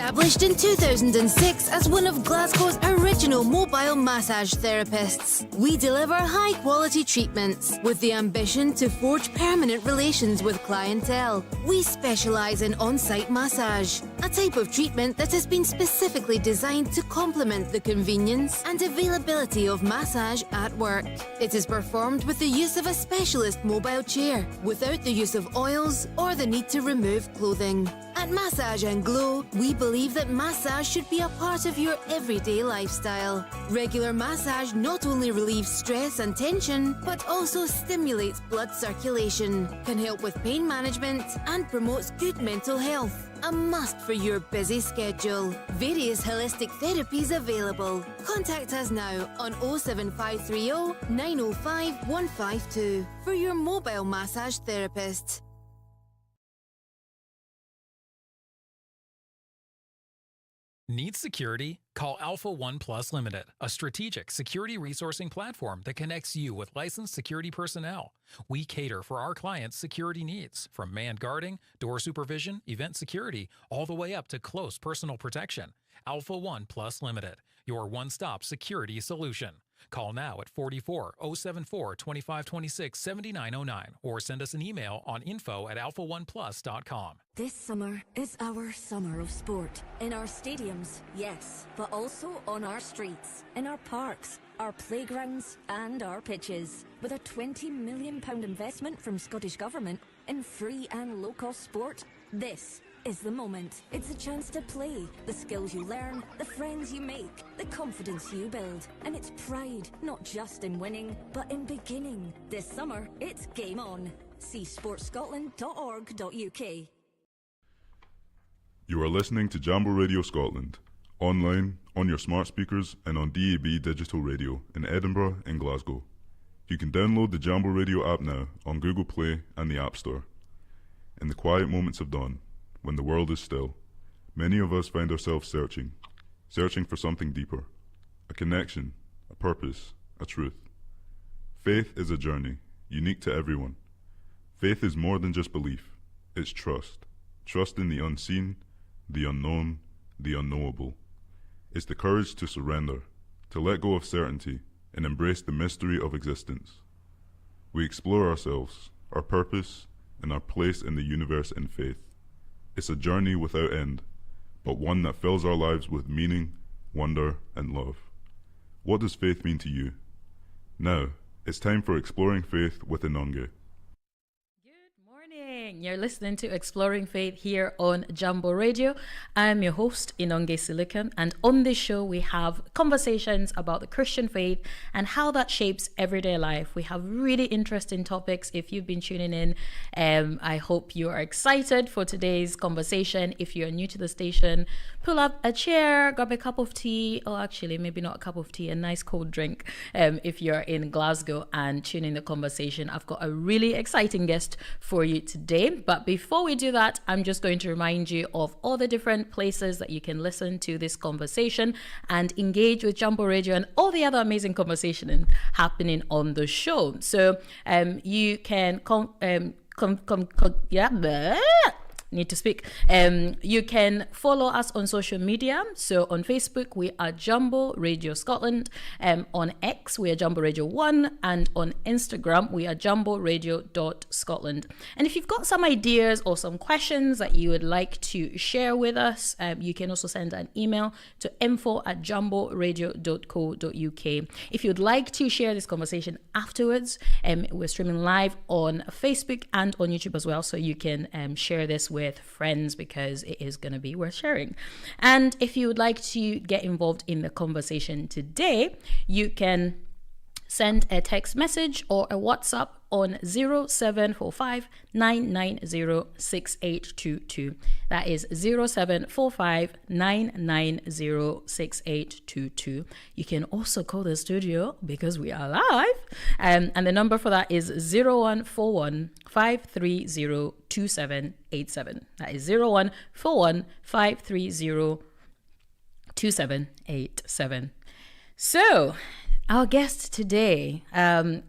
Established in 2006 as one of Glasgow's original mobile massage therapists, we deliver high-quality treatments with the ambition to forge permanent relations with clientele. We specialise in on-site massage, a type of treatment that has been specifically designed to complement the convenience and availability of massage at work. It is performed with the use of a specialist mobile chair, without the use of oils or the need to remove clothing. At Massage and Glow, we believe that massage should be a part of your everyday lifestyle. Regular massage not only relieves stress and tension, but also stimulates blood circulation, can help with pain management, and promotes good mental health. A must for your busy schedule. Various holistic therapies available. Contact us now on 07530 905 152 for your mobile massage therapist. Need security? Call Alpha One Plus Limited, a strategic security resourcing platform that connects you with licensed security personnel. We cater for our clients' security needs, from manned guarding, door supervision, event security, all the way up to close personal protection. Alpha One Plus Limited, your one-stop security solution. Call now at 44-074-2526-7909 or send us an email on info@alphaoneplus.com. This summer is our summer of sport. In our stadiums, yes, but also on our streets, in our parks, our playgrounds and our pitches. With a £20 million investment from Scottish Government in free and low-cost sport, this is the moment. It's a chance to play, the skills you learn, the friends you make, the confidence you build. And it's pride, not just in winning, but in beginning. This summer, it's game on. See sportscotland.org.uk. You are listening to Jambo Radio Scotland, online, on your smart speakers and on DAB digital radio in Edinburgh and Glasgow. You can download the Jambo Radio app now on Google Play and the App Store. In the quiet moments of dawn, when the world is still, many of us find ourselves searching for something deeper, a connection, a purpose, a truth. Faith is a journey, unique to everyone. Faith is more than just belief, it's trust. Trust in the unseen, the unknown, the unknowable. It's the courage to surrender, to let go of certainty, and embrace the mystery of existence. We explore ourselves, our purpose, and our place in the universe in faith. It's a journey without end, but one that fills our lives with meaning, wonder, and love. What does faith mean to you? Now, it's time for Exploring Faith with Inonge. You're listening to Exploring Faith here on Jambo Radio. I'm your host, Inonge Silicon, and on this show we have conversations about the Christian faith and how that shapes everyday life. We have really interesting topics. If you've been tuning in, I hope you are excited for today's conversation. If you're new to the station, pull up a chair, grab a cup of tea, or actually maybe not a cup of tea, a nice cold drink if you're in Glasgow, and tune in the conversation. I've got a really exciting guest for you today. But before we do that, I'm just going to remind you of all the different places that you can listen to this conversation and engage with Jambo Radio and all the other amazing conversation happening on the show. So you can need to speak. You can follow us on social media. So on Facebook, we are Jambo Radio Scotland. On X, we are Jambo Radio 1. And on Instagram, we are jamboradio.scotland. And if you've got some ideas or some questions that you would like to share with us, you can also send an email to info@jamboradio.co.uk. If you'd like to share this conversation afterwards, we're streaming live on Facebook and on YouTube as well. So you can share this with friends because it is going to be worth sharing. And if you would like to get involved in the conversation today, you can send a text message or a WhatsApp on 0745 990 6822. That is 0745 990 6822. You can also call the studio because we are live. And the number for that is 0141 530 2787. That is 0141 530 2787. So, Our guest today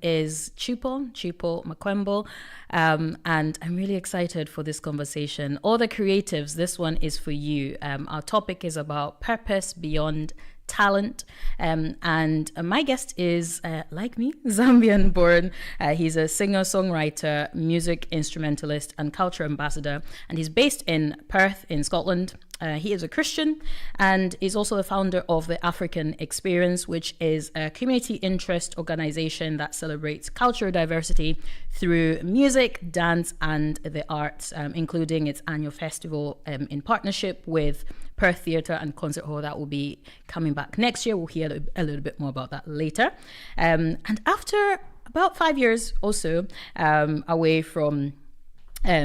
is Ccippo Makwembo, and I'm really excited for this conversation. All the creatives, this one is for you. Our topic is about purpose beyond talent, and my guest is like me, Zambian born. He's a singer-songwriter, music instrumentalist and culture ambassador, and he's based in Perth in Scotland. He is a Christian and is also the founder of the African Experience, which is a community interest organization that celebrates cultural diversity through music, dance, and the arts, including its annual festival in partnership with Perth Theatre and Concert Hall that will be coming back next year. We'll hear a little bit more about that later. And after about 5 years or so away from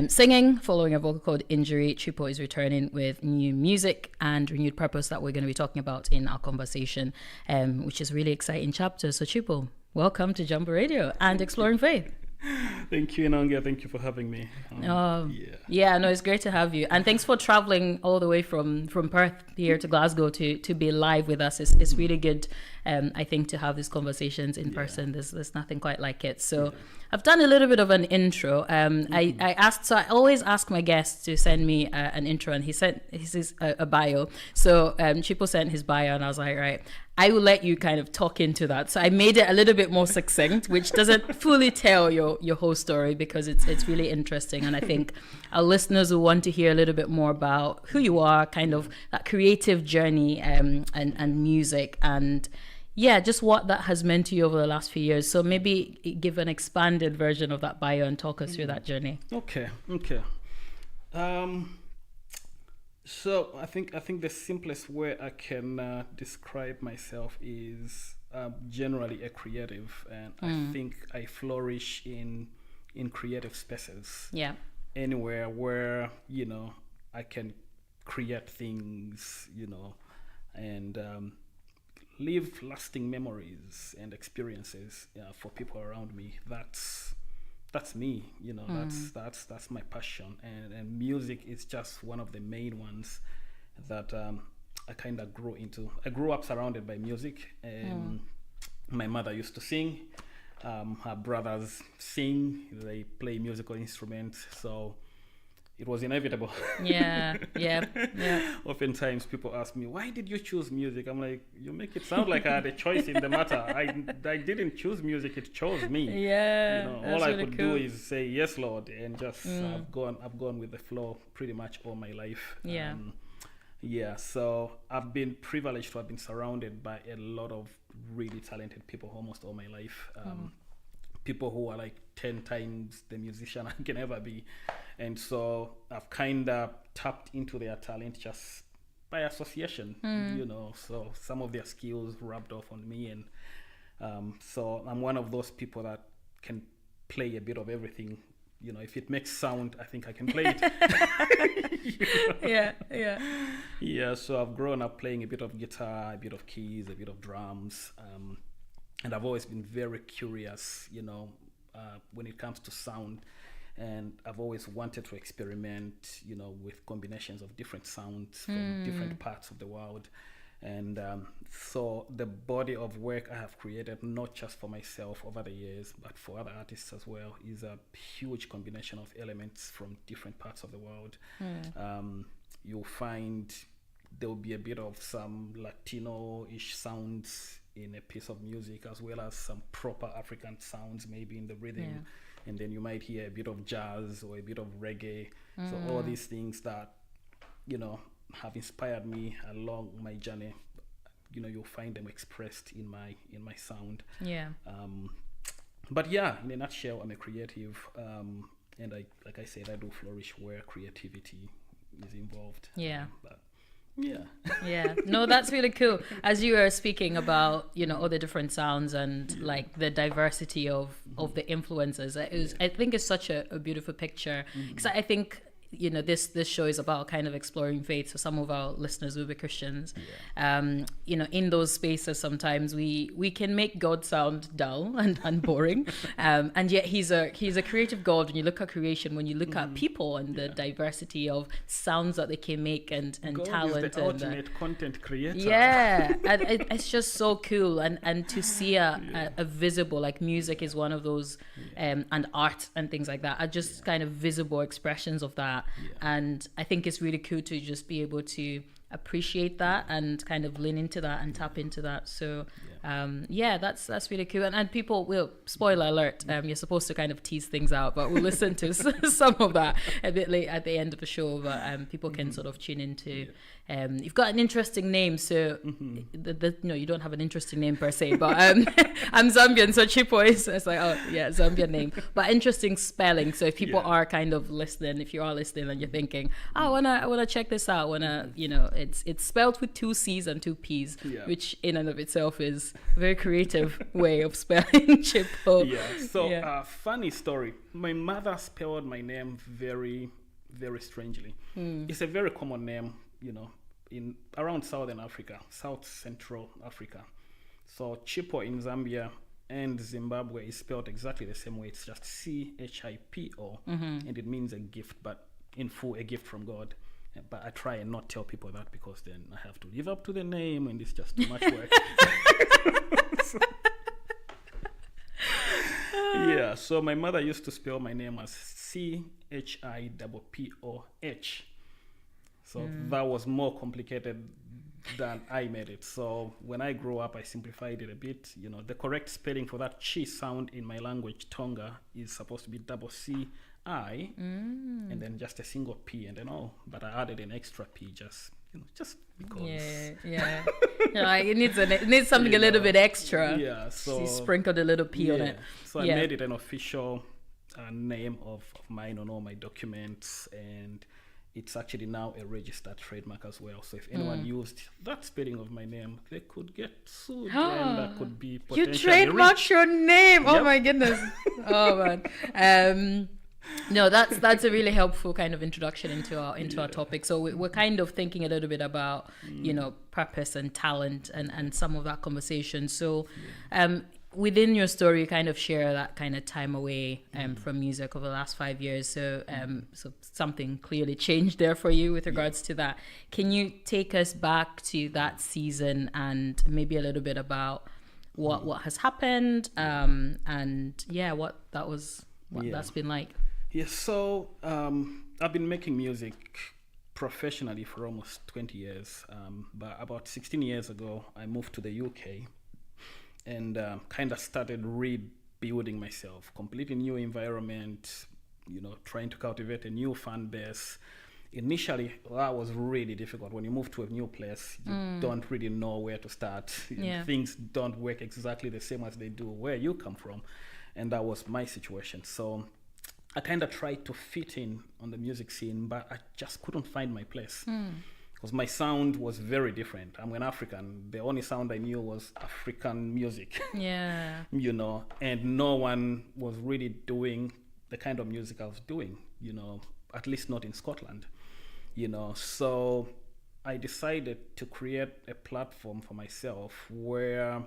singing, following a vocal cord injury, Ccippo is returning with new music and renewed purpose that we're going to be talking about in our conversation, which is a really exciting chapter. So Ccippo, welcome to Jambo Radio and Exploring Faith. Thank you, Inangia. Thank you for having me. Yeah, no, it's great to have you. And thanks for traveling all the way from Perth here to Glasgow to be live with us. It's really good, I think, to have these conversations in person. There's nothing quite like it. So I've done a little bit of an intro. I always ask my guests to send me an intro, and he sent his a bio. So Ccippo sent his bio, and I was like, right, I will let you kind of talk into that. So I made it a little bit more succinct, which doesn't fully tell your whole story, because it's really interesting. And I think our listeners will want to hear a little bit more about who you are, kind of that creative journey and music, and just what that has meant to you over the last few years. So maybe give an expanded version of that bio and talk us through that journey. Okay. So I think the simplest way I can describe myself is generally a creative, and I think I flourish in creative spaces. Yeah. Anywhere where I can create things, and leave lasting memories and experiences for people around me. That's me, that's my passion, and music is just one of the main ones that I kind of grew into. I grew up surrounded by music. My mother used to sing, her brothers sing, they play musical instruments, so it was inevitable. Yeah. Oftentimes people ask me, why did you choose music? I'm like, you make it sound like I had a choice in the matter. I didn't choose music, it chose me. Yeah. All I could do is say, yes, Lord, and just I've gone with the flow pretty much all my life. Yeah. So I've been privileged to have been surrounded by a lot of really talented people almost all my life. People who are like 10 times the musician I can ever be. And so I've kind of tapped into their talent just by association, so some of their skills rubbed off on me. And so I'm one of those people that can play a bit of everything. If it makes sound, I think I can play it. Yeah, so I've grown up playing a bit of guitar, a bit of keys, a bit of drums. And I've always been very curious, when it comes to sound. And I've always wanted to experiment, with combinations of different sounds from different parts of the world. And so the body of work I have created, not just for myself over the years, but for other artists as well, is a huge combination of elements from different parts of the world. You'll find there'll be a bit of some Latino-ish sounds in a piece of music, as well as some proper African sounds maybe in the rhythm. And then you might hear a bit of jazz or a bit of reggae. So all these things that have inspired me along my journey, you'll find them expressed in my sound. But in a nutshell, I'm a creative, and like I said, I do flourish where creativity is involved. No, that's really cool. As you were speaking about all the different sounds and like the diversity of the influences, I think it's such a beautiful picture, because I think this show is about kind of exploring faith. So some of our listeners will be Christians. In those spaces, sometimes we can make God sound dull and boring. And yet he's a creative God. When you look at creation, when you look at people and the diversity of sounds that they can make and God talent. is the ultimate content creator. Yeah. And it's just so cool. And to see a visible, like music is one of those, and art and things like that are just kind of visible expressions of that. And I think it's really cool to just be able to appreciate that and kind of lean into that and tap into that. So that's really cool. And people will, spoiler alert, you're supposed to kind of tease things out, but we'll listen to some of that a bit late at the end of the show. But people can sort of tune into. You've got an interesting name, so no, you don't have an interesting name per se, but I'm Zambian, so Ccippo is like, oh yeah, Zambian name, but interesting spelling. So if people are kind of listening, if you are listening and you're thinking, I wanna check this out, it's spelled with 2 C's and 2 P's, which in and of itself is a very creative way of spelling Ccippo. Funny story. My mother spelled my name very, very strangely. It's a very common name, in around Southern Africa, South Central Africa. So Ccippo in Zambia and Zimbabwe is spelled exactly the same way. It's just Cippo, and it means a gift, but in full, a gift from God. But I try and not tell people that, because then I have to live up to the name, and it's just too much work. So my mother used to spell my name as Cippoh. So that was more complicated than I made it. So when I grew up, I simplified it a bit. The correct spelling for that chi sound in my language, Tonga, is supposed to be double C-I, and then just a single P, and then but I added an extra P just because. It needs something a little bit extra. So you sprinkled a little P on it. So I made it an official name of mine on all my documents, and it's actually now a registered trademark as well. So if anyone used that spelling of my name, they could get sued, and that could be potentially You trademarked your name. Yep. Oh my goodness. Oh man. No, that's a really helpful kind of introduction into our topic. So we're kind of thinking a little bit about purpose and talent and some of that conversation. So within your story, you kind of share that kind of time away from music over the last 5 years. So so something clearly changed there for you with regards to that. Can you take us back to that season and maybe a little bit about what has happened and what that's been like? So I've been making music professionally for almost 20 years. But about 16 years ago, I moved to the UK and kind of started rebuilding myself, completely new environment, trying to cultivate a new fan base. Initially, that was really difficult. When you move to a new place, you don't really know where to start. Things don't work exactly the same as they do where you come from. And that was my situation. So I kind of tried to fit in on the music scene, but I just couldn't find my place. Because my sound was very different. I'm an African. The only sound I knew was African music. And no one was really doing the kind of music I was doing, at least not in Scotland, So I decided to create a platform for myself where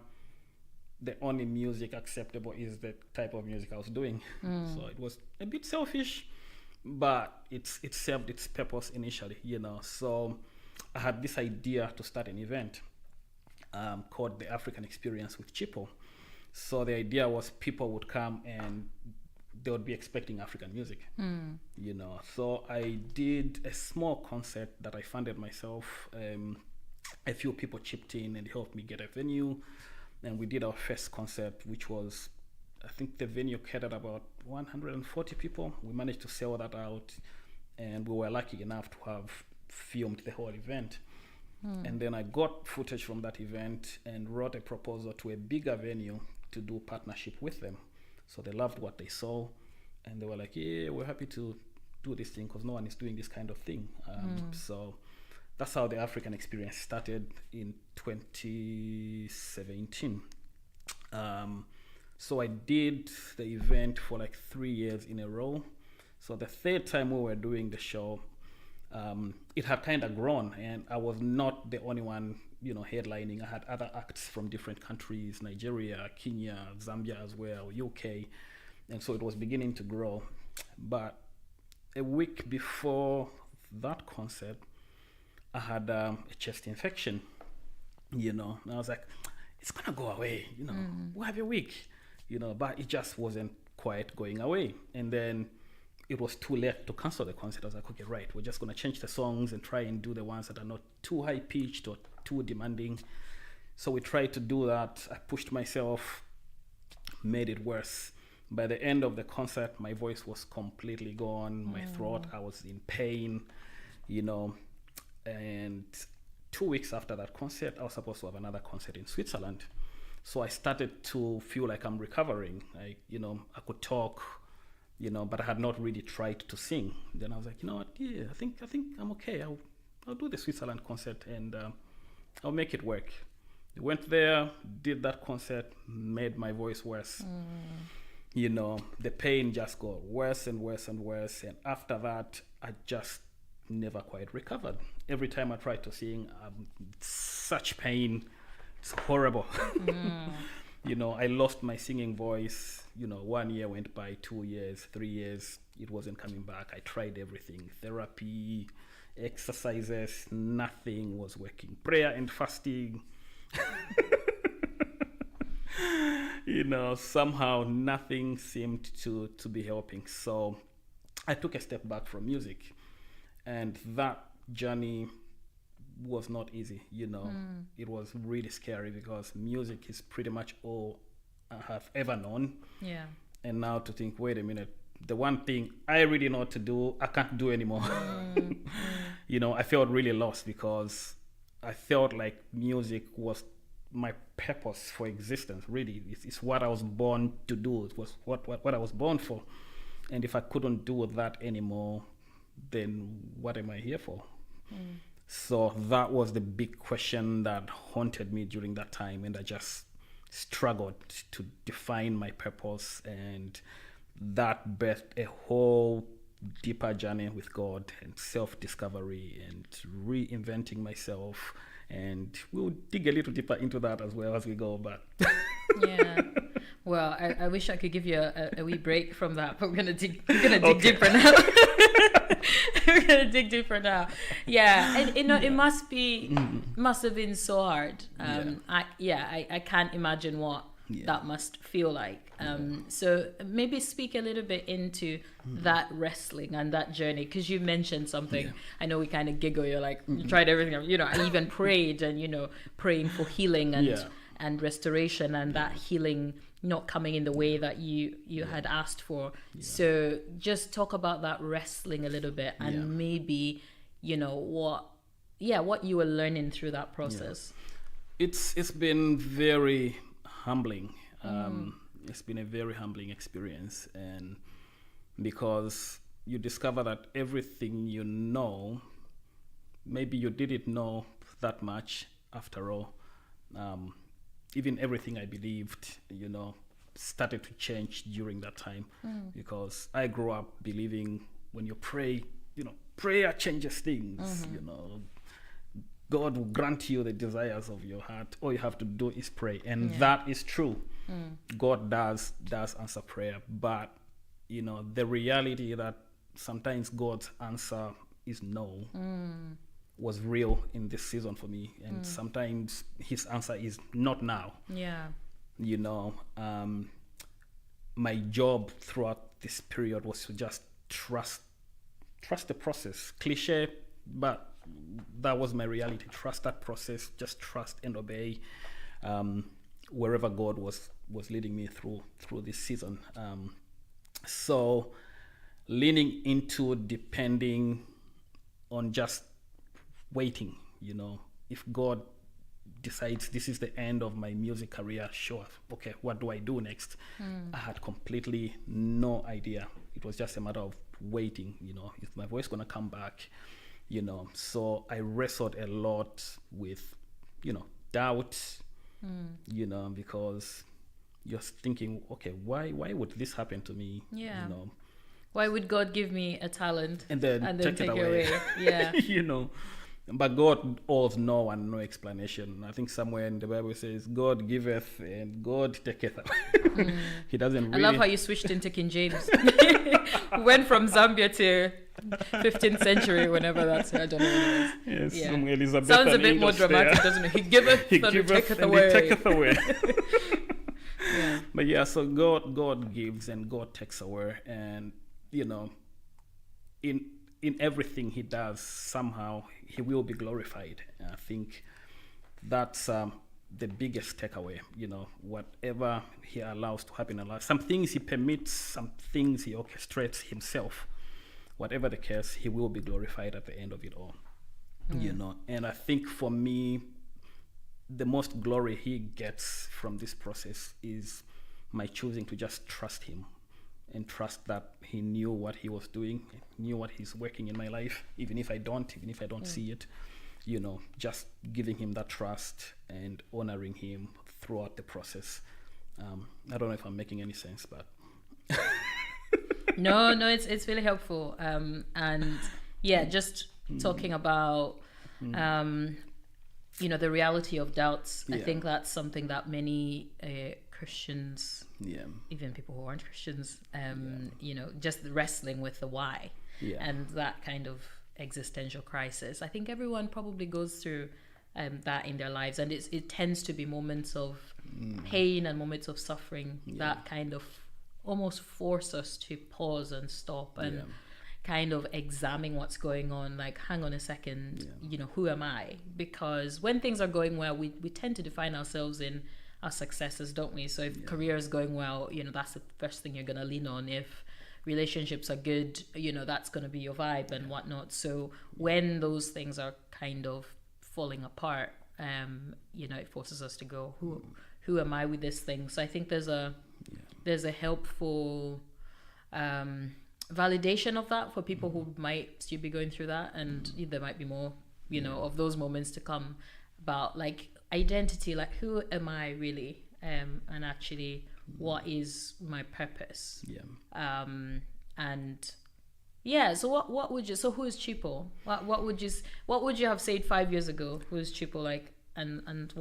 the only music acceptable is the type of music I was doing. So it was a bit selfish, but it served its purpose initially, So I had this idea to start an event called the African Experience with Ccippo. So the idea was people would come and they would be expecting African music, So I did a small concert that I funded myself. A few people chipped in and helped me get a venue. And we did our first concert, which was, I think the venue catered about 140 people. We managed to sell that out, and we were lucky enough to have filmed the whole event. And then I got footage from that event and wrote a proposal to a bigger venue to do partnership with them. So they loved what they saw, and they were like, yeah, we're happy to do this thing because no one is doing this kind of thing. So that's how the African Experience started in 2017. So I did the event for like 3 years in a row. So the third time we were doing the show, it had kind of grown, and I was not the only one, headlining. I had other acts from different countries, Nigeria, Kenya, Zambia as well, UK. And so it was beginning to grow. But a week before that concert, I had a chest infection, and I was like, it's gonna go away, we'll have a week, but it just wasn't quite going away. And then it was too late to cancel the concert. I was like, okay, right, we're just gonna change the songs and try and do the ones that are not too high pitched or too demanding. So we tried to do that. I pushed myself, made it worse. By the end of the concert, my voice was completely gone, my throat, I was in pain, and 2 weeks after that concert, I was supposed to have another concert in Switzerland. So I started to feel like I'm recovering. I could talk, but I had not really tried to sing. Then I was like, what? Yeah, I think I'm okay. I'll do the Switzerland concert and I'll make it work. I went there, did that concert, made my voice worse. The pain just got worse and worse and worse. And after that, I just never quite recovered. Every time I tried to sing, such pain. It's horrible. I lost my singing voice. 1 year went by, 2 years, 3 years. It wasn't coming back. I tried everything. Therapy, exercises, nothing was working. Prayer and fasting. Somehow nothing seemed to be helping. So I took a step back from music. And that journey was not easy, It was really scary because music is pretty much all I have ever known. Yeah. And now to think, wait a minute, the one thing I really know to do, I can't do anymore. I felt really lost because I felt like music was my purpose for existence. Really, it's what I was born to do. It was what I was born for. And if I couldn't do that anymore, then what am I here for? So that was the big question that haunted me during that time, and I just struggled to define my purpose, and that birthed a whole deeper journey with God and self-discovery and reinventing myself. And we'll dig a little deeper into that as well as we go. But yeah, well, I wish I could give you a wee break from that, but we're gonna dig deeper now. We're gonna dig deeper now. Yeah, and it must have been so hard. I can't imagine what that must feel like. So maybe speak a little bit into that wrestling and that journey, because you mentioned something. Yeah. I know we kind of giggle. You're like, you tried everything. I even prayed and praying for healing and restoration, and that healing not coming in the way that you had asked for. So just talk about that wrestling a little bit, and maybe what you were learning through that process. It's been very humbling. It's been a very humbling experience, and because you discover that everything maybe you didn't know that much after all. Even everything I believed, started to change during that time, because I grew up believing when you pray, prayer changes things. God will grant you the desires of your heart. All you have to do is pray, and that is true. God does answer prayer, but the reality that sometimes God's answer is no was real in this season for me, and sometimes his answer is not now. My job throughout this period was to just trust the process. Cliche, but that was my reality. Trust that process, just trust and obey wherever God was leading me through this season. So leaning into depending on just waiting, if God decides this is the end of my music career, sure, okay, what do I do next? I had completely no idea. It was just a matter of waiting, is my voice gonna come back? So I wrestled a lot with, doubt, because you're thinking, okay, why would this happen to me? Why would God give me a talent and then take it away? Yeah. You know, but God owes no one no explanation. I think somewhere in the Bible says, God giveth and God taketh away. He doesn't really... I love how you switched into King James. Went from Zambia to 15th century, whenever that's, I don't know what it is. Yes, Yeah. some Elizabethan Sounds a bit more English dramatic, there. doesn't it? He giveth He and giveth taketh and away. he taketh away. Yeah. But yeah, so God gives and God takes away, and you know, in everything he does, somehow he will be glorified. And I think that's the biggest takeaway. You know, whatever he allows to happen in life, some things he permits, some things he orchestrates himself. Whatever the case, he will be glorified at the end of it all. You know, and I think for me, the most glory he gets from this process is my choosing to just trust him and trust that he knew what he was doing, knew what he's working in my life, even if I don't see it, you know, just giving him that trust and honoring him throughout the process. I don't know if I'm making any sense, but No, it's really helpful. And yeah, just talking about you know, the reality of doubts. I think that's something that many Christians, even people who aren't Christians, you know, just wrestling with the why and that kind of existential crisis. I think everyone probably goes through that in their lives, and it tends to be moments of pain and moments of suffering that kind of almost force us to pause and stop and kind of examine what's going on, like, hang on a second, you know, who am I? Because when things are going well, we tend to define ourselves in our successes, don't we? So if career is going well, you know, that's the first thing you're going to lean on. If relationships are good, you know, that's going to be your vibe and whatnot. So when those things are kind of falling apart, you know, it forces us to go, who am I with this thing? So I think there's a helpful validation of that for people who might still be going through that, and there might be more, you know, of those moments to come, about like identity, like who am I really, and actually what is my purpose. And yeah, so what would you, so who is Ccippo? What would you have said 5 years ago? Who is Ccippo, like, and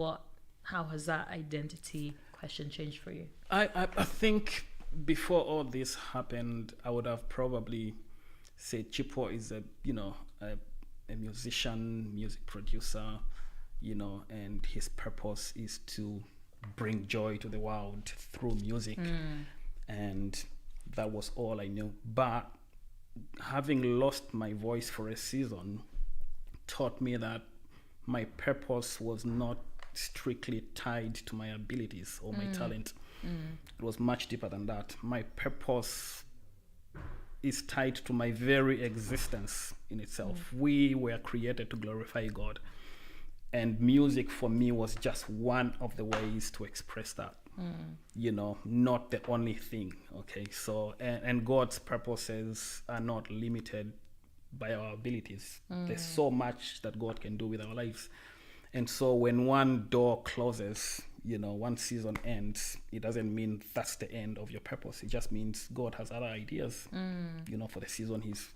how has that identity question changed for you? I think before all this happened, I would have probably said Ccippo is a musician, music producer, you know, and his purpose is to bring joy to the world through music. And that was all I knew. But having lost my voice for a season taught me that my purpose was not strictly tied to my abilities or my talent. It was much deeper than that. My purpose is tied to my very existence in itself. We were created to glorify God, and music for me was just one of the ways to express that. You know, not the only thing. Okay, so and God's purposes are not limited by our abilities. There's so much that God can do with our lives. And so when one door closes, you know, one season ends, it doesn't mean that's the end of your purpose. It just means God has other ideas, you know, for the season he's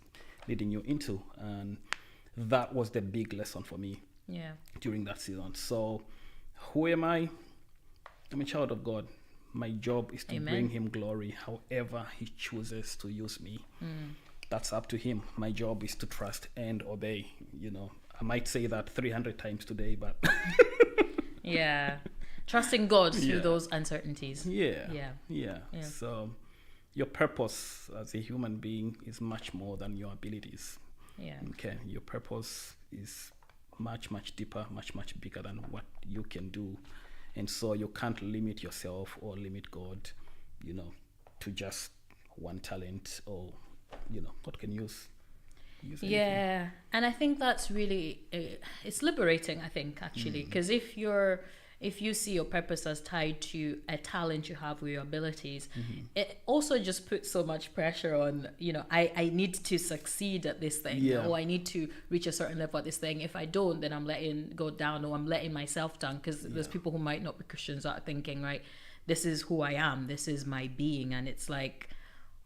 leading you into. And that was the big lesson for me during that season. So who am I? I'm a child of God. My job is to bring him glory however he chooses to use me. That's up to him. My job is to trust and obey, you know. I might say that 300 times today, but trusting God through those uncertainties. So your purpose as a human being is much more than your abilities. Okay, your purpose is much deeper, much bigger than what you can do, and so you can't limit yourself or limit God, you know, to just one talent, or you know, God can use anything. And I think that's really it's liberating, I think, actually, because if you see your purpose as tied to a talent you have with your abilities, it also just puts so much pressure on, you know, I need to succeed at this thing, or I need to reach a certain level at this thing. If I don't, then I'm letting God down, or I'm letting myself down, because there's people who might not be Christians that are thinking, right, this is who I am, this is my being, and it's like,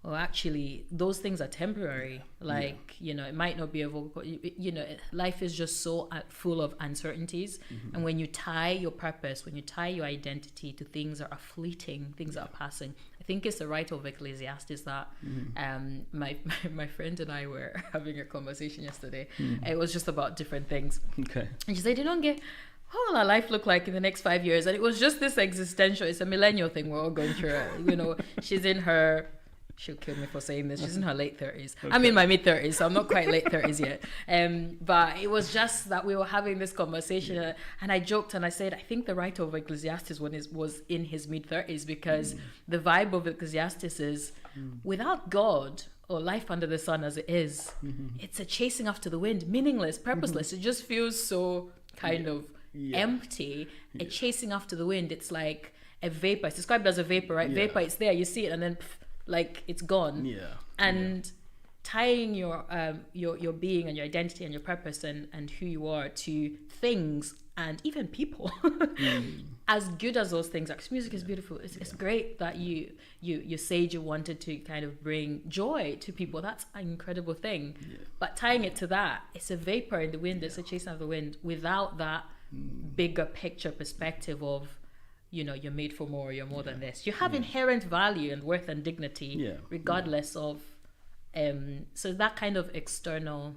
oh, actually, those things are temporary. Like, you know, it might not be you know, life is just so full of uncertainties. And when you tie your purpose, when you tie your identity to things that are fleeting, things that are passing, I think it's the right of Ecclesiastes that my friend and I were having a conversation yesterday. It was just about different things. Okay. And she said, you don't get, what will our life look like in the next 5 years? And it was just this existential, it's a millennial thing we're all going through. You know, she's in her, she'll kill me for saying this, she's in her late 30s. Okay. I'm in my mid 30s, so I'm not quite late 30s yet. But it was just that we were having this conversation, and I joked and I said, I think the writer of Ecclesiastes was in his mid 30s, because the vibe of Ecclesiastes is without God, or life under the sun as it is, it's a chasing after the wind, meaningless, purposeless. It just feels so kind of empty. A chasing after the wind. It's like a vapor. It's described as a vapor, right? Vapor, it's there, you see it, and then like it's gone. And tying your being and your identity and your purpose and who you are to things and even people, as good as those things are, because music is beautiful. It's great that you said you wanted to kind of bring joy to people. That's an incredible thing. But tying it to that, it's a vapor in the wind. It's a chasing of the wind without that bigger picture perspective of, you know, you're made for more, you're more than this. You have inherent value and worth and dignity regardless of so that kind of external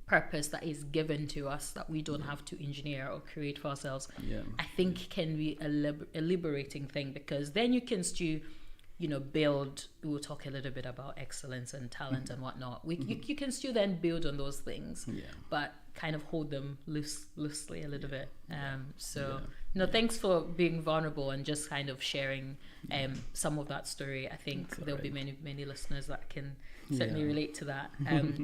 purpose that is given to us that we don't have to engineer or create for ourselves, I think can be a liberating thing, because then you can still, you know, build. We'll talk a little bit about excellence and talent and whatnot. You can still then build on those things, but kind of hold them loosely a little bit. Thanks for being vulnerable and just kind of sharing some of that story. I think there'll be many listeners that can certainly relate to that.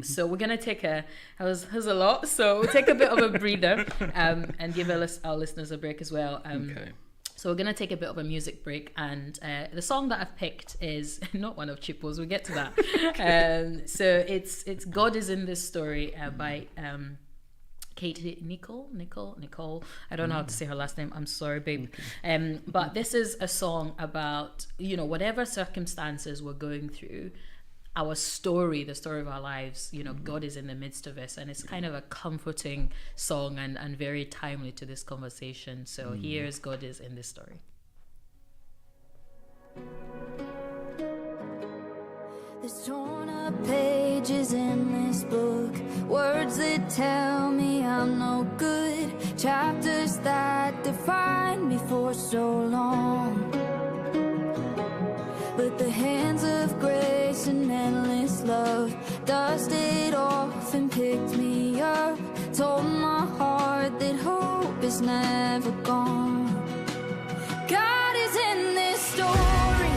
So we're gonna take that was a lot. So we'll take a bit of a breather and give our listeners a break as well. So we're going to take a bit of a music break, and the song that I've picked is not one of Ccippo's. We'll get to that. So it's God is in This Story by Katie Nicole. I don't know how to say her last name. I'm sorry, babe. But this is a song about, you know, whatever circumstances we're going through, our story, the story of our lives, you know, God is in the midst of us, and it's kind of a comforting song and very timely to this conversation. So here's God is in This Story. There's torn up pages in this book, words that tell me I'm no good, chapters that define me for so long. But the hands of grace and endless love dusted off and picked me up, told my heart that hope is never gone. God is in this story.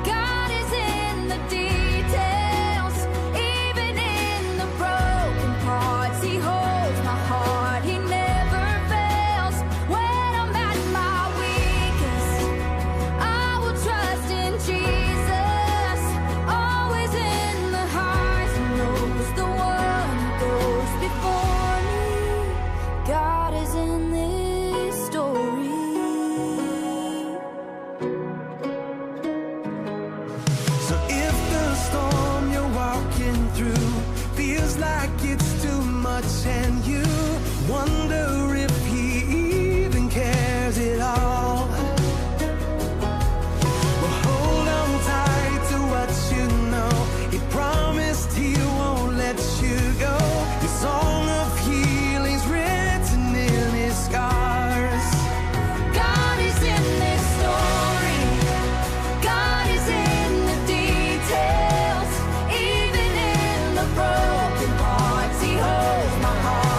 God is in the details, even in the broken parts. He holds my heart. He never fails. When I'm at my weakest, I will trust in Jesus. Always in the heart, He knows the one who goes before me. God is in this story. So if the storm you're walking through feels like it's too much and you wonder if He even cares at all, well, hold on tight to what you know. He promised He won't let you go. Your song of healing's written in His scars. God is in this story. God is in the details, even in the broken parts. He holds my heart.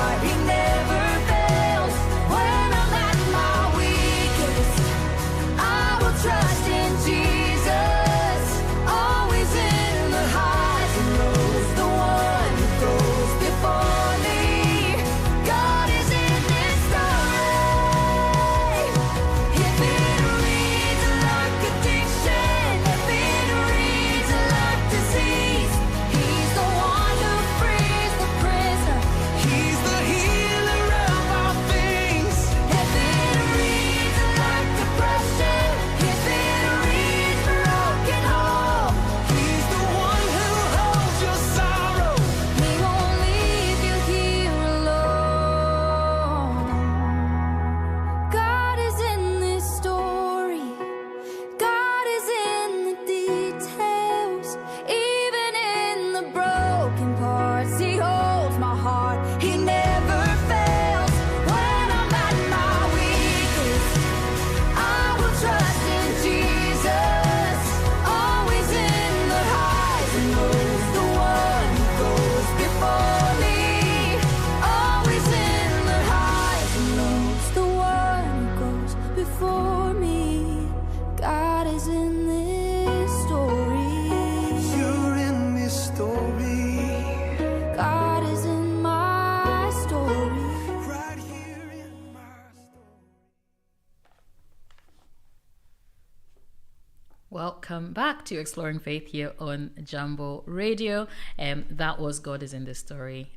welcome back to Exploring Faith here on Jambo Radio. That was God is in the Story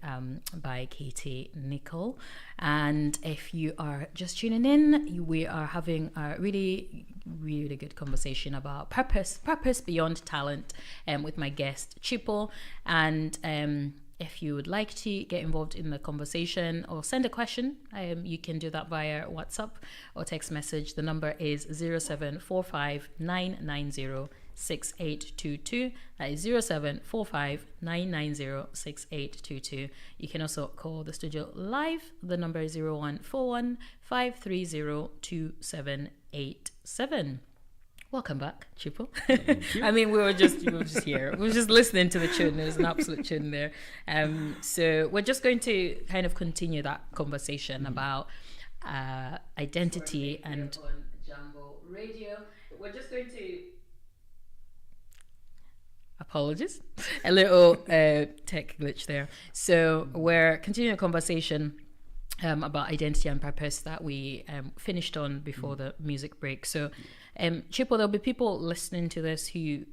by Katie Nicole. And if you are just tuning in, we are having a really, really good conversation about purpose beyond talent with my guest Ccippo. And if you would like to get involved in the conversation or send a question, you can do that via WhatsApp or text message. The number is 0745 990 6822. That is 0745 990 6822. You can also call the studio live. The number is 0141 530 2787. Welcome back, Ccippo. I mean, you were just here. We were just listening to the tune. There's an absolute tune there. So we're just going to kind of continue that conversation about identity and on Jambo Radio. We're just going to apologies, a little tech glitch there. So we're continuing a conversation about identity and purpose that we finished on before the music break. So Ccippo, there'll be people listening to this who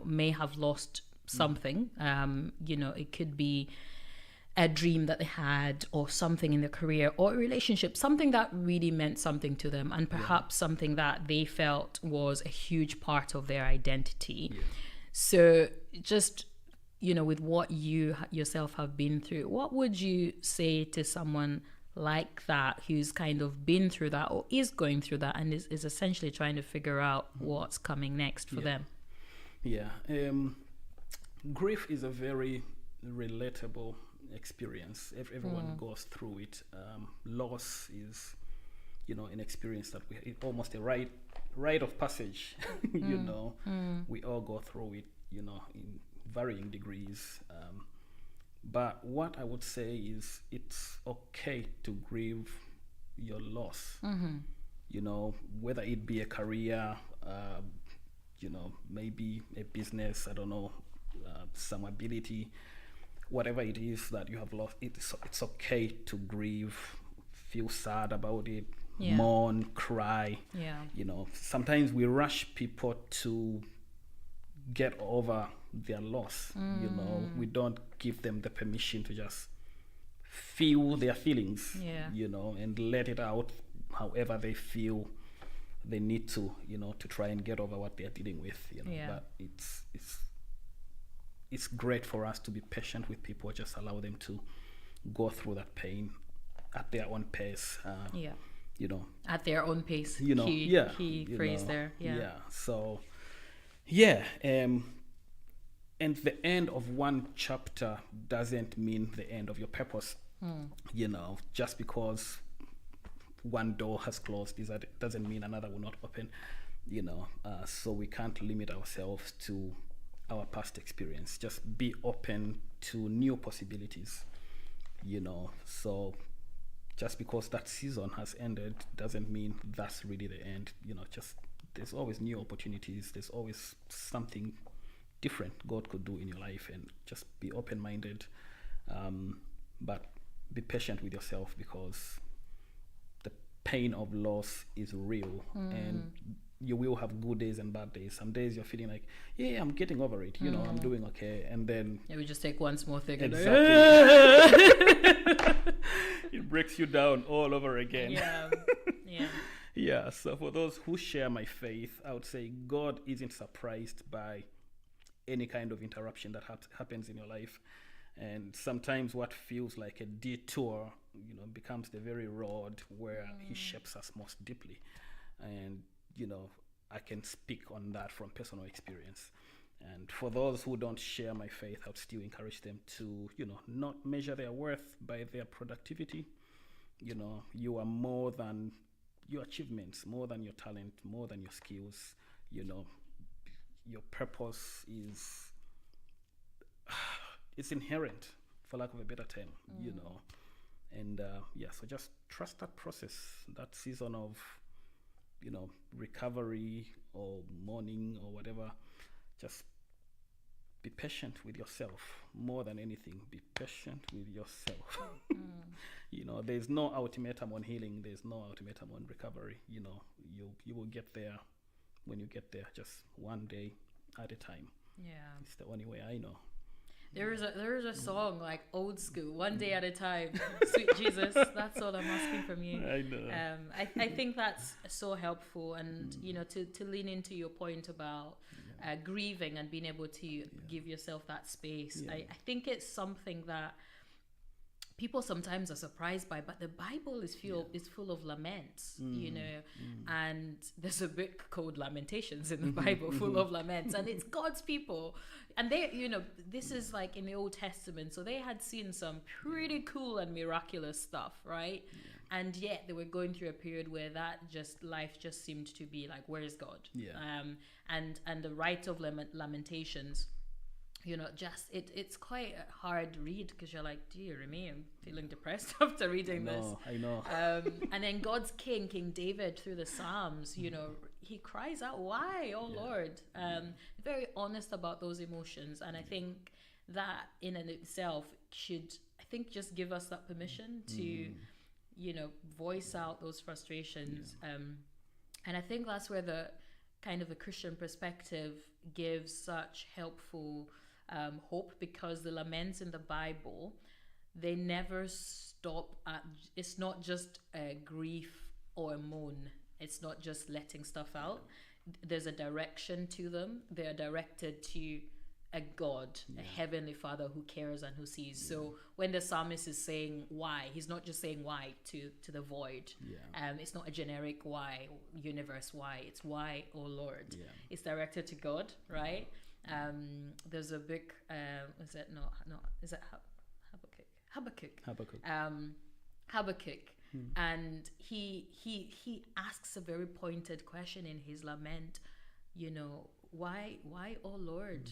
may have lost something. It could be a dream that they had, or something in their career, or a relationship, something that really meant something to them, and perhaps something that they felt was a huge part of their identity. So just with what you yourself have been through, what would you say to someone like that who's kind of been through that or is going through that and is essentially trying to figure out what's coming next for them? Grief is a very relatable experience. Everyone goes through it. Loss is an experience that it's almost a rite of passage. We all go through it in varying degrees. But what I would say is it's okay to grieve your loss. Whether it be a career, maybe a business, I don't know, some ability, whatever it is that you have lost, it's okay to grieve, feel sad about it, mourn, cry. Sometimes we rush people to get over their loss. We don't give them the permission to just feel their feelings, and let it out however they feel they need to try and get over what they're dealing with. But it's great for us to be patient with people, just allow them to go through that pain at their own pace. At their own pace. Key phrase there. So and the end of one chapter doesn't mean the end of your purpose. Just because one door has closed, doesn't mean another will not open. So we can't limit ourselves to our past experience. Just be open to new possibilities. So just because that season has ended doesn't mean that's really the end. Just there's always new opportunities. There's always something different God could do in your life, and just be open-minded, but be patient with yourself, because the pain of loss is real, and you will have good days and bad days. Some days you're feeling like, I'm getting over it, I'm doing okay, and then we just take one small thing and it breaks you down all over again. So for those who share my faith, I would say God isn't surprised by any kind of interruption that happens in your life. And sometimes what feels like a detour, becomes the very rod where he shapes us most deeply. And, I can speak on that from personal experience. And for those who don't share my faith, I would still encourage them to, not measure their worth by their productivity. You are more than your achievements, more than your talent, more than your skills. Your purpose is it's inherent, for lack of a better term. And so just trust that process, that season of recovery or mourning or whatever. Just be patient with yourself. More than anything, be patient with yourself. There's no ultimatum on healing, there's no ultimatum on recovery. You will get there when you get there. Just one day at a time. Yeah. It's the only way I know. There is a song like old school, one day at a time. Sweet Jesus, that's all I'm asking from you. I know. I think that's so helpful, and to lean into your point about grieving and being able to give yourself that space. I think it's something that people sometimes are surprised by, but the Bible is full of laments, and there's a book called Lamentations in the Bible full of laments, and it's God's people, and they, this is like in the Old Testament, so they had seen some pretty cool and miraculous stuff, right? And yet they were going through a period where life just seemed to be like, where is God? And the writer of Lamentations, it's quite a hard read, because you're like, dear me, I'm feeling depressed after reading this. I know. And then God's King David, through the Psalms, he cries out, why, oh Lord? Very honest about those emotions. And I think that in and itself should, just give us that permission to, voice out those frustrations. And I think that's where the kind of a Christian perspective gives such helpful hope, because the laments in the Bible, they never stop at, it's not just a grief or a moan. It's not just letting stuff out. There's a direction to them. They are directed to a God, a heavenly Father who cares and who sees. So when the psalmist is saying why, he's not just saying why to the void. It's not a generic why, universe why. It's why, oh Lord. It's directed to God, right? There's a book, is it Habakkuk? Habakkuk. And he asks a very pointed question in his lament, why, oh Lord,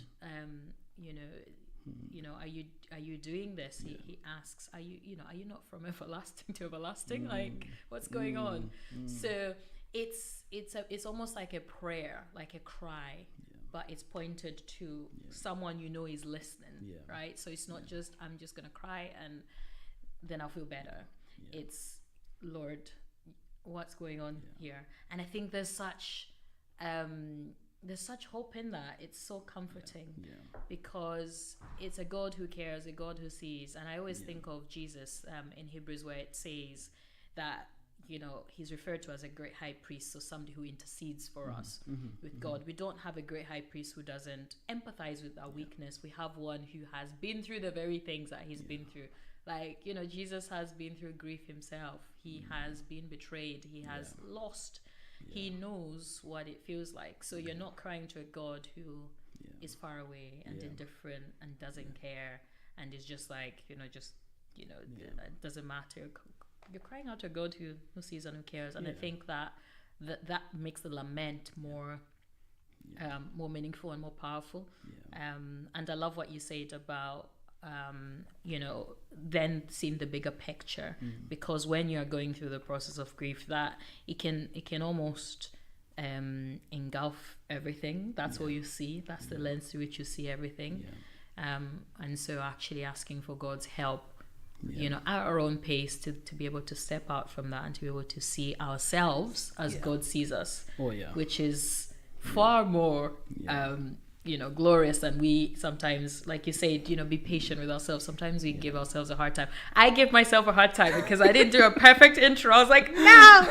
are you doing this? He asks, are you not from everlasting to everlasting? Like, what's going on? So it's almost like a prayer, like a cry, but it's pointed to someone is listening, right? So it's not just, I'm just gonna cry and then I'll feel better. It's, Lord, what's going on here? And I think there's such hope in that. It's so comforting because it's a God who cares, a God who sees. And I always think of Jesus in Hebrews, where it says that he's referred to as a great high priest, so somebody who intercedes for us with God. We don't have a great high priest who doesn't empathize with our weakness. We have one who has been through the very things that he's been through. Like, Jesus has been through grief himself. He has been betrayed. He has lost. He knows what it feels like. So you're not crying to a God who is far away and indifferent and doesn't care and is just like, it doesn't matter. You're crying out to a God who sees and who cares. And I think that makes the lament more meaningful and more powerful. And I love what you said about then seeing the bigger picture, because when you're going through the process of grief, that it can almost engulf everything. That's all you see. That's the lens through which you see everything. And so actually asking for God's help, at our own pace, to be able to step out from that and to be able to see ourselves as God sees us, which is far more glorious than we sometimes, like you said, be patient with ourselves. Sometimes we give ourselves a hard time. I give myself a hard time because I didn't do a perfect intro. I was like, no.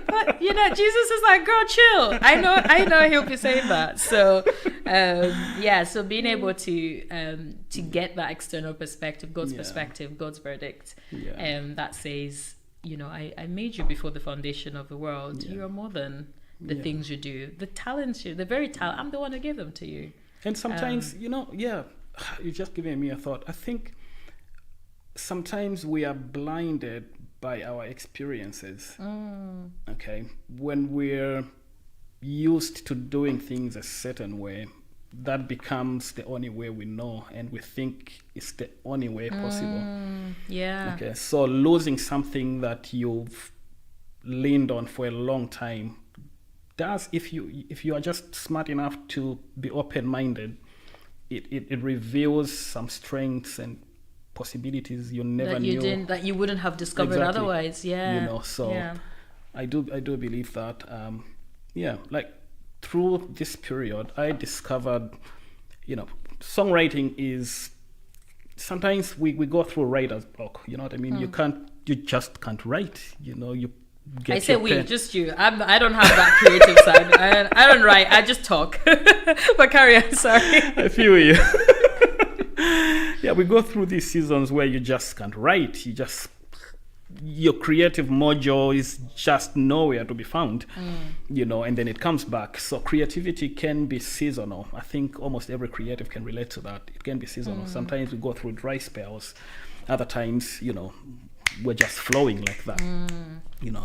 But Jesus is like, girl, chill. I know he'll be saying that. So so being able to get that external perspective, God's perspective, God's verdict, that says, I made you before the foundation of the world. You are more than the things you do, the talents the very talent, I'm the one who gave them to you. And sometimes, you're just giving me a thought. I think sometimes we are blinded by our experiences. Okay, when we're used to doing things a certain way, that becomes the only way we know, and we think it's the only way possible. Okay, so losing something that you've leaned on for a long time does, if you are just smart enough to be open-minded, it reveals some strengths and possibilities you never knew that you wouldn't have discovered otherwise. I do believe that like through this period, I discovered, songwriting is, sometimes we go through writer's block, you know what I mean? You just can't write, you get I say your we, pen. just you. I don't have that creative side. I don't write. I just talk. But carry on. Sorry. I feel you. Yeah, we go through these seasons where you just can't write. Your creative mojo is just nowhere to be found, and then it comes back. So creativity can be seasonal. I think almost every creative can relate to that. It can be seasonal. Sometimes we go through dry spells. Other times, we're just flowing like that.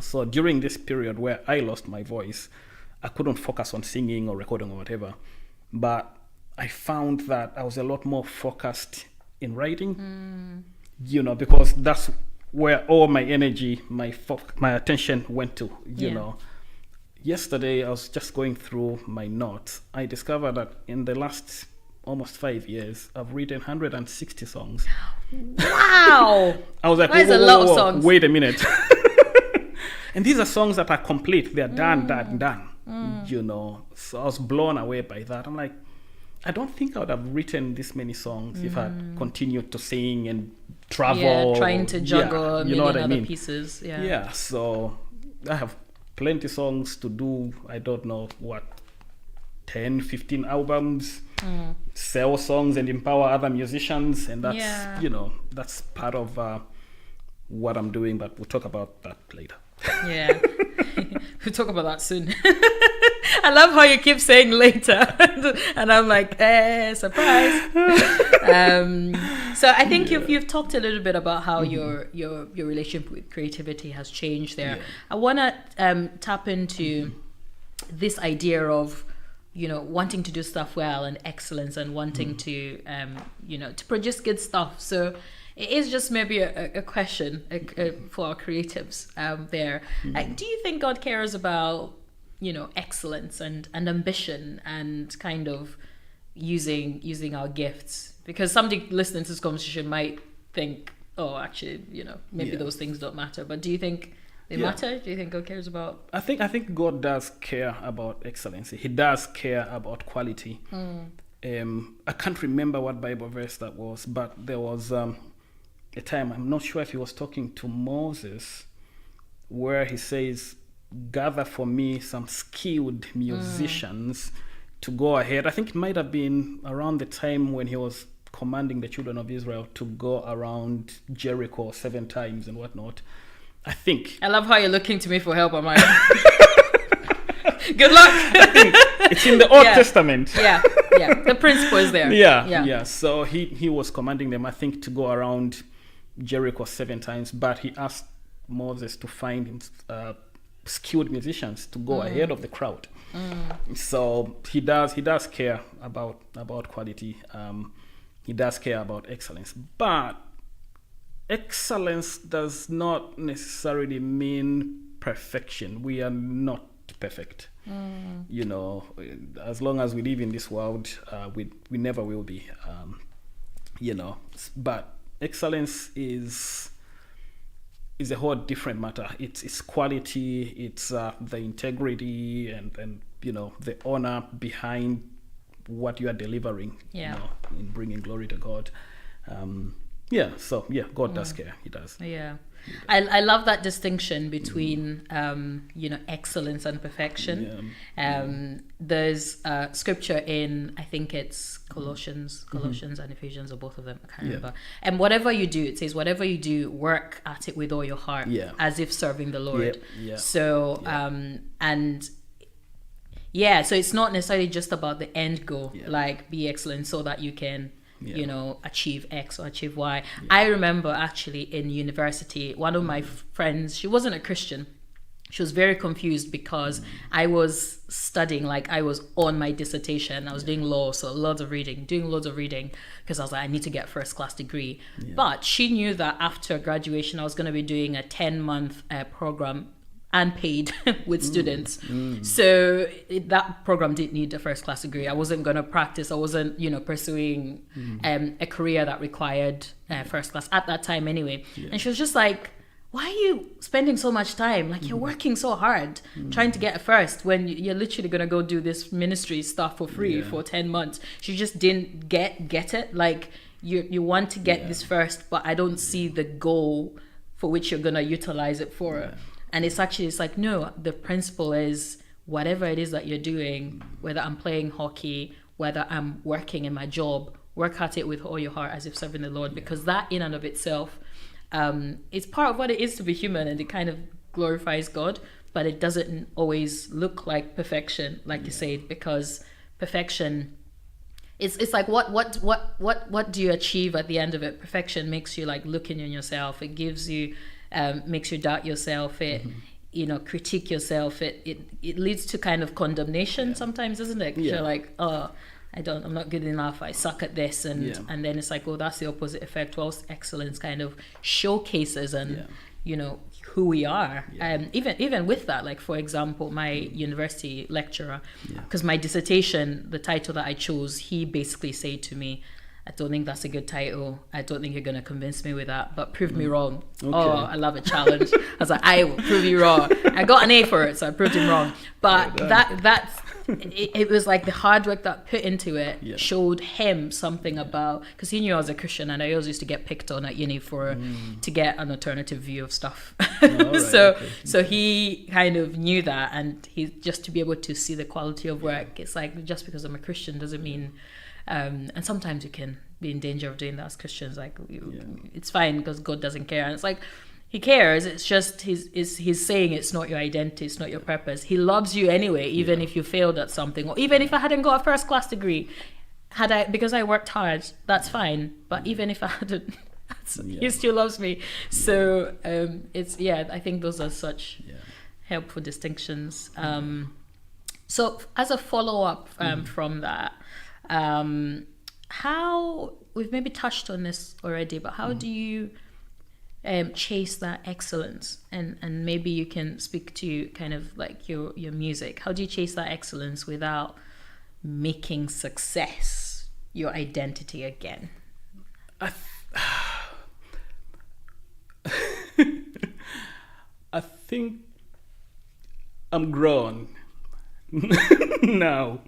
So during this period where I lost my voice, I couldn't focus on singing or recording or whatever. But I found that I was a lot more focused in writing, because that's where all my energy, my attention went to, you know. Yesterday, I was just going through my notes. I discovered that in the last almost 5 years, I've written 160 songs. Wow! I was like, that is a lot of songs. Wait a minute. And these are songs that are complete. They're done. So I was blown away by that. I'm like, I don't think I would have written this many songs if I had continued to sing and travel. Trying to juggle a million other mean? pieces. Yeah, so I have plenty songs to do. I don't know what, 10, 15 albums, sell songs and empower other musicians. And that's, that's part of what I'm doing, but we'll talk about that later. Yeah, we'll talk about that soon. I love how you keep saying later, and I'm like, surprise. So I think you've talked a little bit about how your relationship with creativity has changed there. Yeah. I want to tap into this idea of wanting to do stuff well and excellence and wanting to to produce good stuff. So it is just maybe a question for our creatives there. Do you think God cares about excellence and ambition and kind of using our gifts? Because somebody listening to this conversation might think, oh, actually, maybe those things don't matter. But do you think they matter? Do you think God cares about? I think God does care about excellency. He does care about quality. I can't remember what Bible verse that was, but there was a time, I'm not sure if he was talking to Moses, where he says, gather for me some skilled musicians to go ahead. I think it might have been around the time when he was commanding the children of Israel to go around Jericho 7 times and whatnot. I think. I love how you're looking to me for help, Amaya. Good luck. I think it's in the Old Testament. Yeah. The principle is there. Yeah. So he was commanding them, I think, to go around Jericho 7 times, but he asked Moses to find him skilled musicians to go ahead of the crowd. So he does care about quality. He does care about excellence, but excellence does not necessarily mean perfection. We are not perfect. As long as we live in this world, we never will be. But excellence is a whole different matter. It's quality, it's the integrity and the honor behind what you are delivering, in bringing glory to God. God does care. He does. Yeah. I love that distinction between excellence and perfection. There's scripture in, I think it's Colossians and Ephesians, or both of them, I can't remember. And whatever you do, it says, whatever you do, work at it with all your heart, as if serving the Lord. So so it's not necessarily just about the end goal, like be excellent so that you can achieve X or achieve Y. I remember actually in university, one of my friends, she wasn't a Christian. She was very confused because I was studying, like I was on my dissertation. I was doing law, so doing loads of reading, because I was like, I need to get a first class degree. But she knew that after graduation, I was going to be doing a 10-month program unpaid with students. So that program didn't need a first class degree. I wasn't going to practice. I wasn't, pursuing a career that required first class at that time anyway. And she was just like, why are you spending so much time? Like, you're working so hard trying to get a first when you're literally going to go do this ministry stuff for free for 10 months. She just didn't get it. Like, you want to get this first, but I don't see the goal for which you're going to utilize it for. And it's like, no, the principle is whatever it is that you're doing, whether I'm playing hockey, whether I'm working in my job, work at it with all your heart as if serving the Lord, because that in and of itself, it's part of what it is to be human, and it kind of glorifies God, but it doesn't always look like perfection, like you said, because perfection, it's like what do you achieve at the end of it? Perfection makes you like looking in yourself. It gives you, makes you doubt yourself. It critique yourself. It leads to kind of condemnation sometimes, isn't it? You're like, oh, I'm not good enough, I suck at this, and then it's like, oh, that's the opposite effect. Whilst excellence kind of showcases and who we are. Even with that, like, for example, my university lecturer, because my dissertation, the title that I chose, he basically said to me, I don't think that's a good title. I don't think you're going to convince me with that, but prove me wrong. Okay. Oh, I love a challenge. I was like, I will prove you wrong. I got an A for it, so I proved him wrong. But it was like the hard work that put into it showed him something about, because he knew I was a Christian, and I always used to get picked on at uni to get an alternative view of stuff. So he kind of knew that, and he just to be able to see the quality of work. It's like, just because I'm a Christian doesn't mean, and sometimes you can be in danger of doing that as Christians. Like, it's fine because God doesn't care, and it's like, he cares. It's just he's saying it's not your identity, it's not your purpose. He loves you anyway, even if you failed at something, or even if I hadn't got a first class degree, because I worked hard, that's fine. But even if I hadn't, he still loves me. So I think those are such helpful distinctions. So as a follow up from that, how, we've maybe touched on this already, but how do you chase that excellence, and maybe you can speak to kind of like your music. How do you chase that excellence without making success your identity again? I think I'm grown now.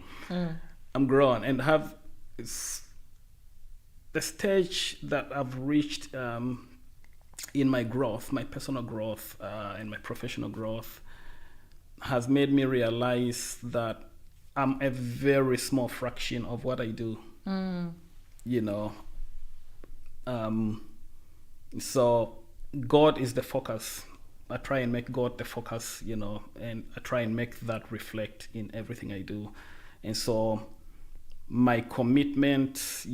I'm grown and have the stage that I've reached in my growth, my personal growth, and my professional growth, has made me realize that I'm a very small fraction of what I do. So God is the focus. I try and make God the focus, and I try and make that reflect in everything I do. And so my commitment,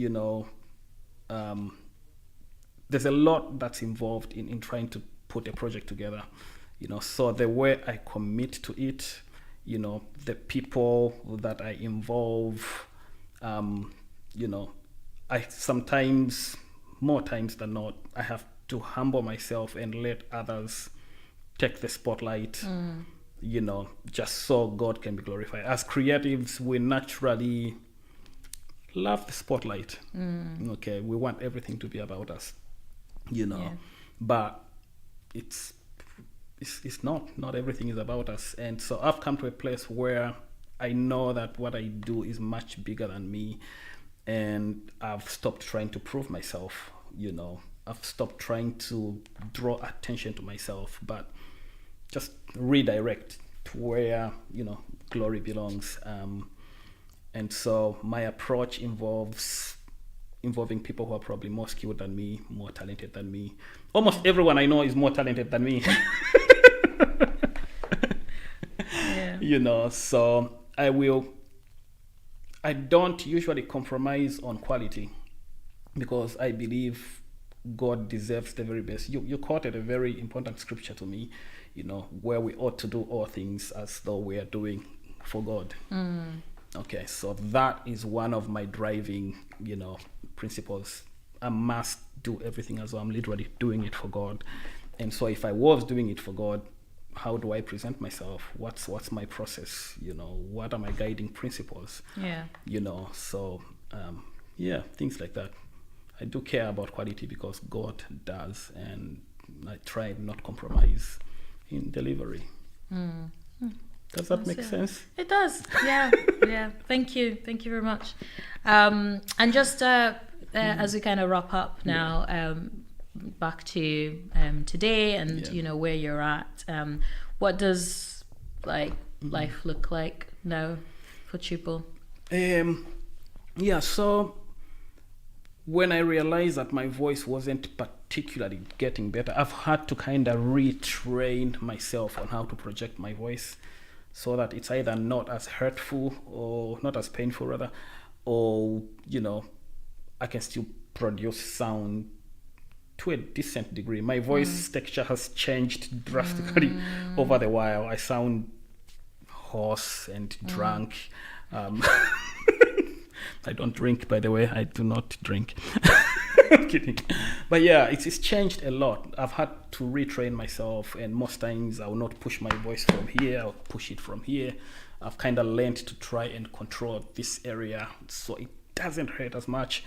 there's a lot that's involved in trying to put a project together, so the way I commit to it, the people that I involve, I sometimes, more times than not, I have to humble myself and let others take the spotlight, just so God can be glorified. As creatives, we naturally love the spotlight. Okay, we want everything to be about us. But it's not everything is about us. And so I've come to a place where I know that what I do is much bigger than me, and I've stopped trying to prove myself. I've stopped trying to draw attention to myself, but just redirect to where glory belongs. And so my approach involving people who are probably more skilled than me, more talented than me. Almost everyone I know is more talented than me. So I don't usually compromise on quality, because I believe God deserves the very best. You quoted a very important scripture to me, where we ought to do all things as though we are doing for God. Okay, so that is one of my driving, principles. I must do everything as though I'm literally doing it for God. And so if I was doing it for God, how do I present myself? What's my process? What are my guiding principles? So things like that. I do care about quality because God does, and I try and not compromise in delivery. Does that make sense? It does. Yeah. Yeah. Thank you very much. And just as we kind of wrap up now, back to today and where you're at. What does life look like now for Ccippo? So when I realized that my voice wasn't particularly getting better, I've had to kind of retrain myself on how to project my voice so that it's either not as hurtful or not as painful rather, or I can still produce sound to a decent degree. My voice texture has changed drastically over the while. I sound hoarse and drunk. I don't drink, by the way. I do not drink. I'm kidding. But yeah, it's changed a lot. I've had to retrain myself, and most times I will not push my voice from here. I'll push it from here. I've kind of learned to try and control this area so it doesn't hurt as much.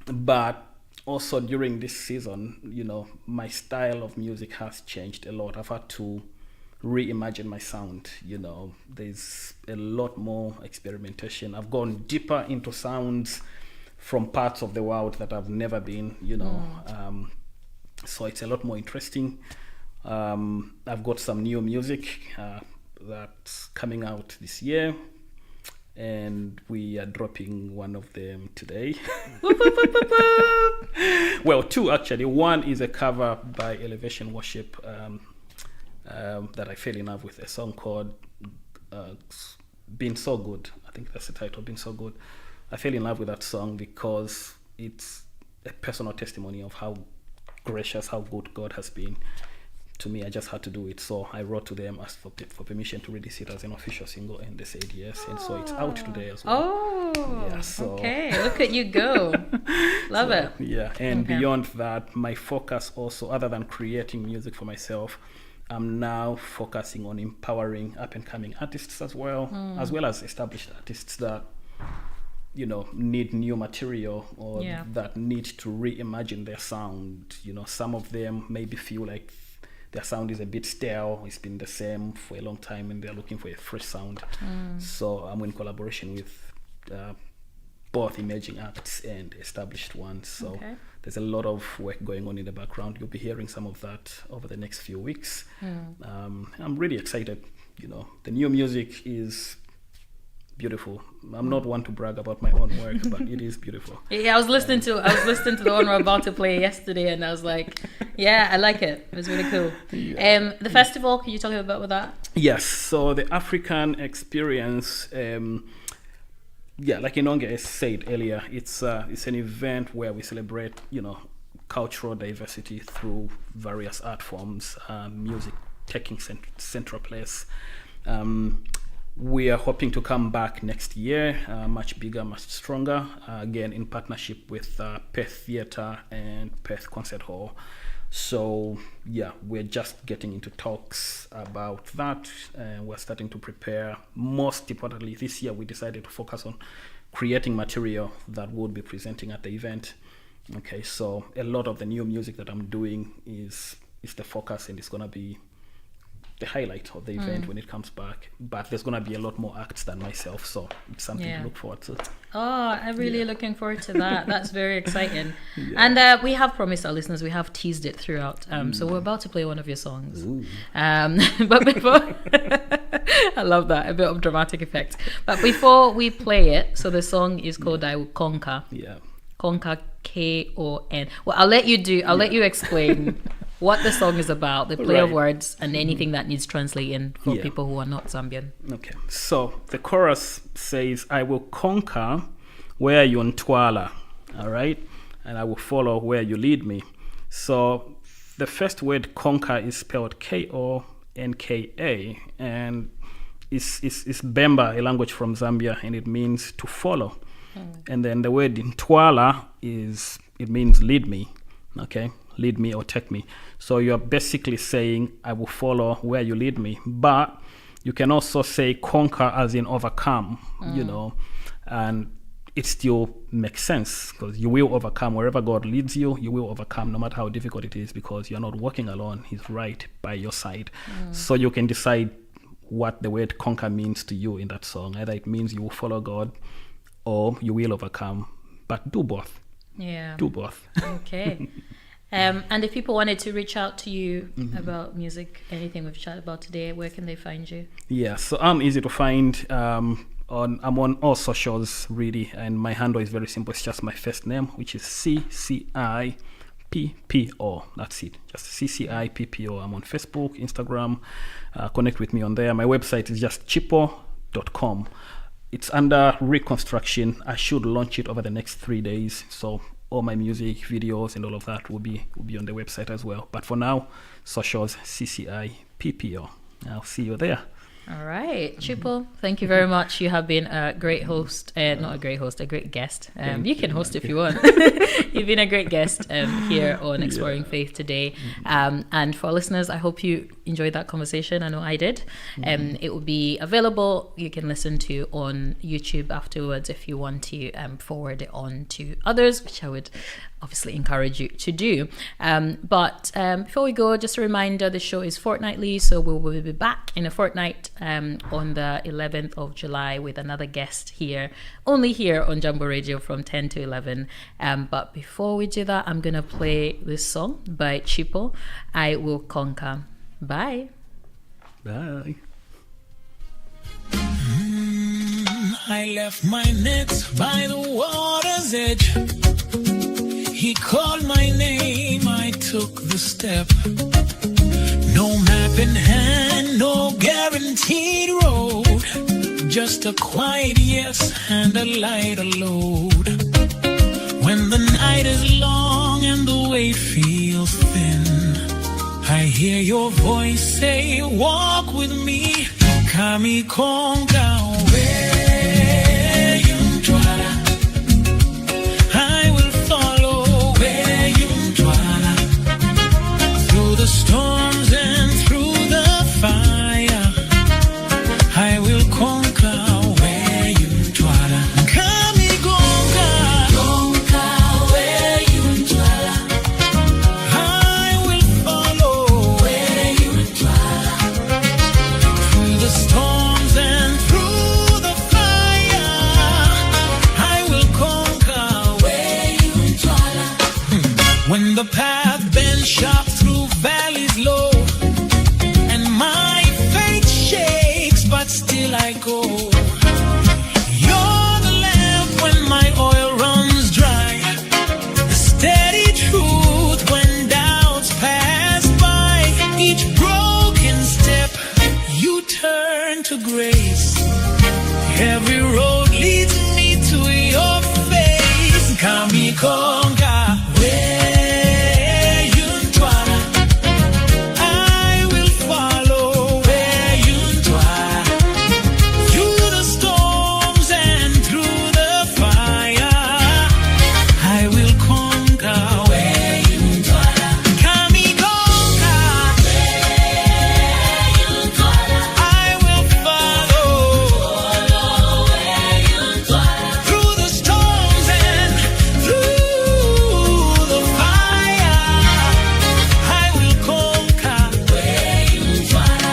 But also during this season, my style of music has changed a lot. I've had to reimagine my sound. There's a lot more experimentation. I've gone deeper into sounds from parts of the world that I've never been, so it's a lot more interesting. I've got some new music that's coming out this year, and we are dropping one of them today. Well, two actually. One is a cover by Elevation Worship that I fell in love with, a song called Been So Good. I think that's the title, Been So Good. I fell in love with that song because it's a personal testimony of how gracious, how good God has been to me. I just had to do it. So I wrote to them, asked for permission to release it as an official single, and they said yes. And so it's out today as well. Okay. Look at you go. Love it. Yeah. And beyond that, my focus also, other than creating music for myself, I'm now focusing on empowering up-and-coming artists as well as established artists that need new material or that need to reimagine their sound. Some of them maybe feel like their sound is a bit stale. It's been the same for a long time and they're looking for a fresh sound. So I'm in collaboration with both emerging acts and established ones. So there's a lot of work going on in the background. You'll be hearing some of that over the next few weeks. I'm really excited. The new music is beautiful. I'm not one to brag about my own work, but it is beautiful. Yeah, I was listening to the one we're about to play yesterday, and I was like, yeah, I like it. It was really cool. The festival, can you tell me about that? Yes. So the African experience, like Inonge said earlier, it's an event where we celebrate, cultural diversity through various art forms, music taking central place. We are hoping to come back next year, much bigger, much stronger, again in partnership with Perth Theatre and Perth Concert Hall. So we're just getting into talks about that, and we're starting to prepare. Most importantly, this year we decided to focus on creating material that we'll be presenting at the event. Okay, so a lot of the new music that I'm doing is the focus, and it's going to be the highlight of the event when it comes back. But there's going to be a lot more acts than myself, so it's something to look forward to. I'm really looking forward to that. That's very exciting. And we have promised our listeners, we have teased it throughout, so we're about to play one of your songs. But before I love that, a bit of dramatic effect. But before we play it, so the song is called I Will Conquer. Conquer, K-O-N. Well, I'll let you explain what the song is about, the play of words, and anything that needs translating for people who are not Zambian. Okay, so the chorus says, I will conquer where you ntwala, all right? And I will follow where you lead me. So the first word conquer is spelled K-O-N-K-A, and it's Bemba, a language from Zambia, and it means to follow. And then the word ntwala it means lead me, okay? Lead me or take me. So you're basically saying, I will follow where you lead me. But you can also say conquer as in overcome, and it still makes sense, because you will overcome wherever God leads you. You will overcome no matter how difficult it is, because you're not walking alone. He's right by your side. So you can decide what the word conquer means to you in that song. Either it means you will follow God or you will overcome, but do both. Yeah. Do both. Okay. And if people wanted to reach out to you about music, anything we've chatted about today, where can they find you? Yeah, so I'm easy to find. I'm on all socials really, and my handle is very simple. It's just my first name, which is CCIPPO. That's it, just CCIPPO. I'm on Facebook, Instagram. Connect with me on there. My website is just Ccippo.com. It's under reconstruction. I should launch it over the next 3 days. So all my music, videos, and all of that will be on the website as well. But for now, socials CCIPPO. I'll see you there. All right, Ccippo, thank you very much. You have been a great host, not a great host, a great guest. You can host if you want. You've been a great guest here on Exploring Faith today. And for our listeners, I hope you enjoyed that conversation. I know I did. It will be available. You can listen to on YouTube afterwards if you want to forward it on to others, which I would obviously encourage you to do. But before we go, just a reminder, the show is fortnightly, so we will be back in a fortnight on the 11th of July with another guest here, only here on Jambo Radio from 10 to 11. But before we do that, I'm going to play this song by Ccippo, I Will Conquer. Bye. Bye. I left my nets by the water's edge. He called my name, I took the step. No map in hand, no guaranteed road. Just a quiet yes and a lighter load. When the night is long and the way feels thin, I hear your voice say, walk with me, Kami Konga.